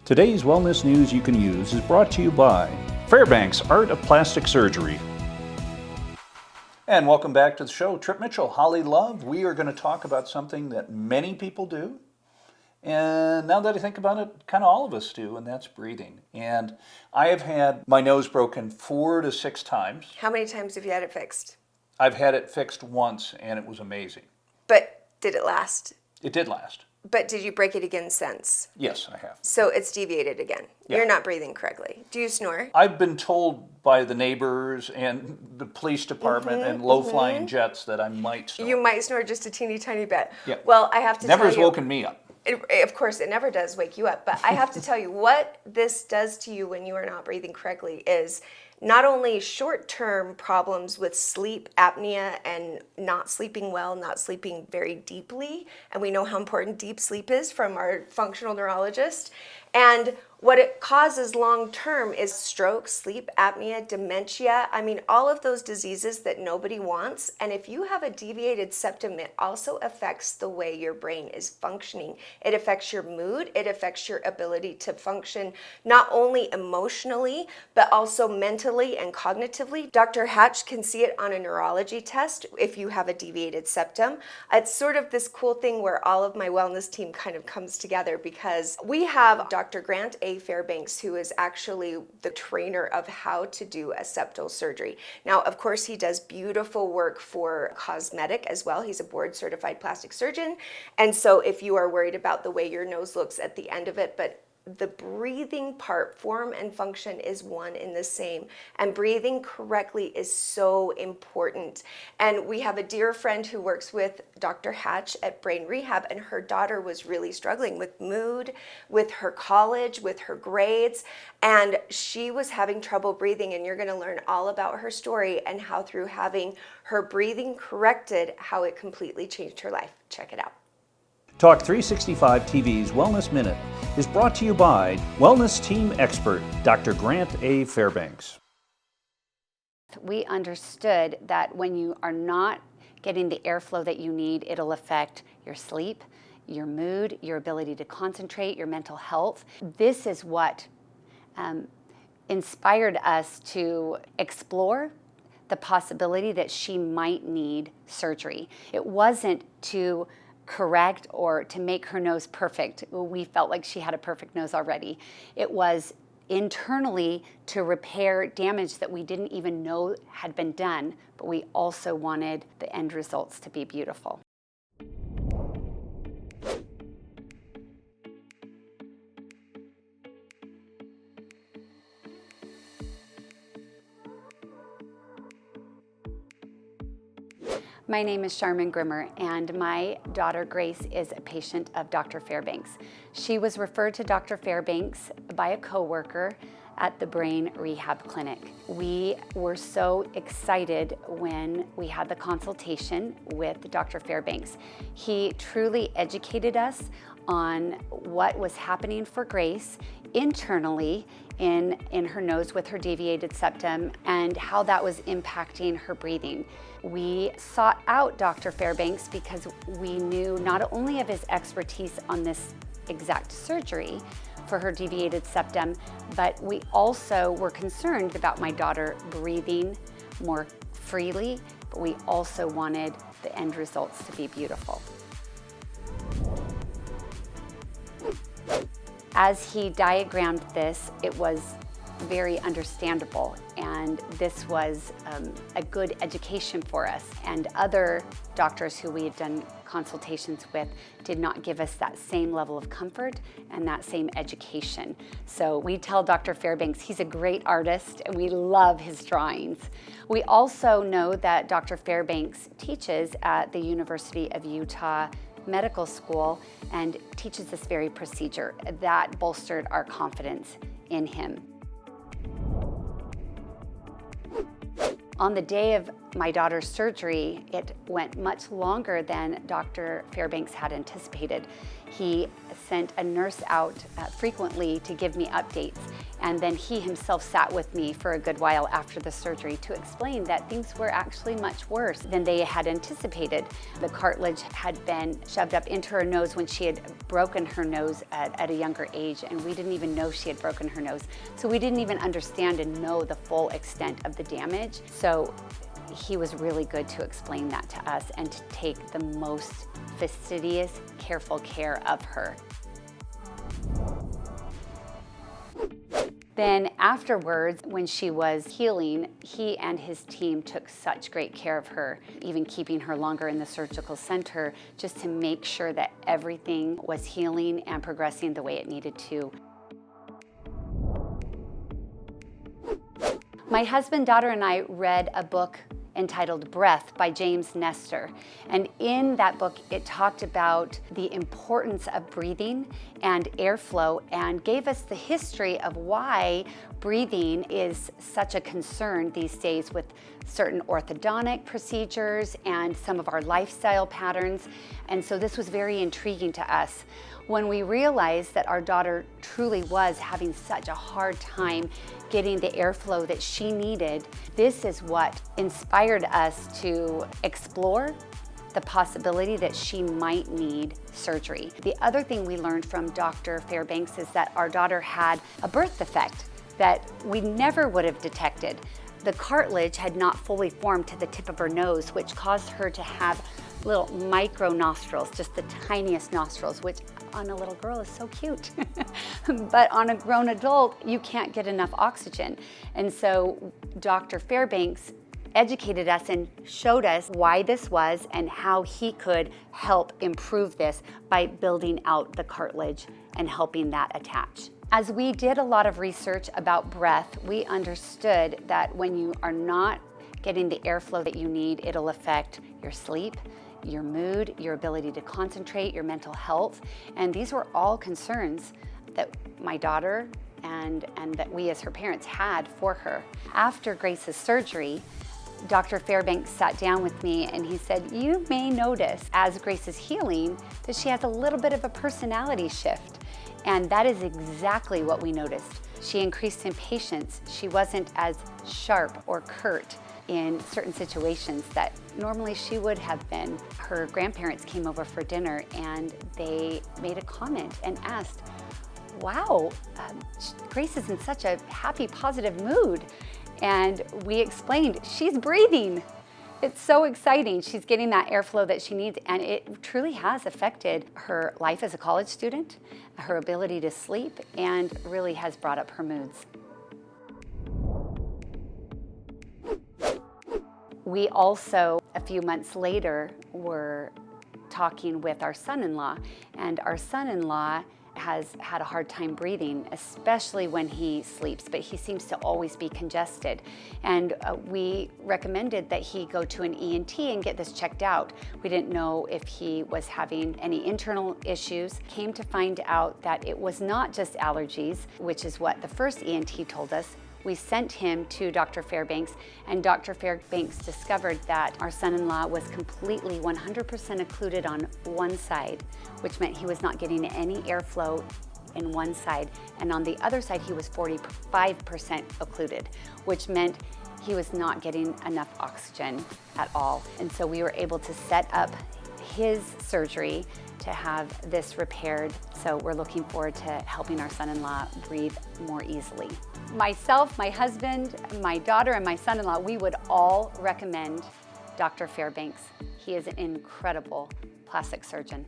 Today's wellness news you can use is brought to you by Fairbanks Art of Plastic Surgery. And welcome back to the show. Trip Mitchell, Holly Love. We are going to talk about something that many people do. And now that I think about it, kind of all of us do, and that's breathing. And I have had my nose broken 4 to 6 times. How many times have you had it fixed? I've had it fixed once, and it was amazing. But did it last? It did last. But did you break it again since? Yes, I have. So it's deviated again. Yeah. You're not breathing correctly. Do you snore? I've been told by the neighbors and the police department and low-flying jets that I might snore. You might snore just a teeny tiny bit. Yeah. Well, I have to Never tell has you. woken me up. Of course, it never does wake you up. But I have to tell you, what this does to you when you are not breathing correctly is not only short-term problems with sleep apnea and not sleeping well, not sleeping very deeply, and we know how important deep sleep is from our functional neurologist, and what it causes long-term is stroke, sleep apnea, dementia. I mean, all of those diseases that nobody wants. And if you have a deviated septum, it also affects the way your brain is functioning. It affects your mood. It affects your ability to function not only emotionally, but also mentally and cognitively. Dr. Hatch can see it on a neurology test if you have a deviated septum. It's sort of this cool thing where all of my wellness team kind of comes together because we have Dr. Grant A. Fairbanks, who is actually the trainer of how to do a septal surgery. Now, of course, he does beautiful work for cosmetic as well. He's a board certified plastic surgeon. And so if you are worried about the way your nose looks at the end of it, but the breathing part, form and function is one in the same. And breathing correctly is so important. And we have a dear friend who works with Dr. Hatch at Brain Rehab, and her daughter was really struggling with mood, with her college, with her grades, and she was having trouble breathing. And you're going to learn all about her story and how through having her breathing corrected, how it completely changed her life. Check it out. Talk 365 TV's Wellness Minute is brought to you by Wellness Team Expert, Dr. Grant A. Fairbanks. We understood that when you are not getting the airflow that you need, it'll affect your sleep, your mood, your ability to concentrate, your mental health. This is what inspired us to explore the possibility that she might need surgery. It wasn't to correct or to make her nose perfect. We felt like she had a perfect nose already. It was internally to repair damage that we didn't even know had been done, but we also wanted the end results to be beautiful. My name is Scharman Grimmer, and my daughter Grace is a patient of Dr. Fairbanks. She was referred to Dr. Fairbanks by a coworker at the Brain Rehab Clinic. We were so excited when we had the consultation with Dr. Fairbanks. He truly educated us on what was happening for Grace internally in her nose with her deviated septum and how that was impacting her breathing. We sought out Dr. Fairbanks because we knew not only of his expertise on this exact surgery for her deviated septum, but we also were concerned about my daughter breathing more freely, but we also wanted the end results to be beautiful. As he diagrammed this, it was very understandable, and this was a good education for us. And other doctors who we had done consultations with did not give us that same level of comfort and that same education. So we tell Dr. Fairbanks he's a great artist and we love his drawings. We also know that Dr. Fairbanks teaches at the University of Utah Medical School and teaches this very procedure. That bolstered our confidence in him. On the day of my daughter's surgery, it went much longer than Dr. Fairbanks had anticipated. He sent a nurse out frequently to give me updates, And then he himself sat with me for a good while after the surgery to explain that things were actually much worse than they had anticipated. The cartilage had been shoved up into her nose when she had broken her nose at a younger age, and we didn't even know she had broken her nose. So we didn't even understand and know the full extent of the damage. So he was really good to explain that to us and to take the most fastidious, careful care of her. Then afterwards, when she was healing, he and his team took such great care of her, even keeping her longer in the surgical center, just to make sure that everything was healing and progressing the way it needed to. My husband, daughter, and I read a book entitled Breath by James Nestor. And in that book, it talked about the importance of breathing and airflow and gave us the history of why breathing is such a concern these days with certain orthodontic procedures and some of our lifestyle patterns. And so this was very intriguing to us. When we realized that our daughter truly was having such a hard time getting the airflow that she needed, this is what inspired us to explore the possibility that she might need surgery. The other thing we learned from Dr. Fairbanks is that our daughter had a birth defect that we never would have detected. The cartilage had not fully formed to the tip of her nose, which caused her to have little micro nostrils, just the tiniest nostrils, which on a little girl is so cute. But on a grown adult, you can't get enough oxygen. And so Dr. Fairbanks educated us and showed us why this was and how he could help improve this by building out the cartilage and helping that attach. As we did a lot of research about breath, we understood that when you are not getting the airflow that you need, it'll affect your sleep, your mood, your ability to concentrate, your mental health. And these were all concerns that my daughter and that we as her parents had for her. After Grace's surgery, Dr. Fairbanks sat down with me and he said, you may notice as Grace is healing that she has a little bit of a personality shift. And that is exactly what we noticed. She increased in patience. She wasn't as sharp or curt in certain situations that normally she would have been. Her grandparents came over for dinner and they made a comment and asked, wow, Grace is in such a happy, positive mood. And we explained, she's breathing. It's so exciting. She's getting that airflow that she needs, and it truly has affected her life as a college student, her ability to sleep, and really has brought up her moods. We also, a few months later, were talking with our son-in-law, and our son-in-law has had a hard time breathing, especially when he sleeps, but he seems to always be congested. And we recommended that he go to an ENT and get this checked out. We didn't know if he was having any internal issues. Came to find out that it was not just allergies, which is what the first ENT told us. We sent him to Dr. Fairbanks, and Dr. Fairbanks discovered that our son-in-law was completely 100% occluded on one side, which meant he was not getting any airflow in one side, and on the other side he was 45% occluded, which meant he was not getting enough oxygen at all. And so we were able to set up his surgery to have this repaired. So we're looking forward to helping our son-in-law breathe more easily. Myself, my husband, my daughter, and my son-in-law, we would all recommend Dr. Fairbanks. He is an incredible plastic surgeon.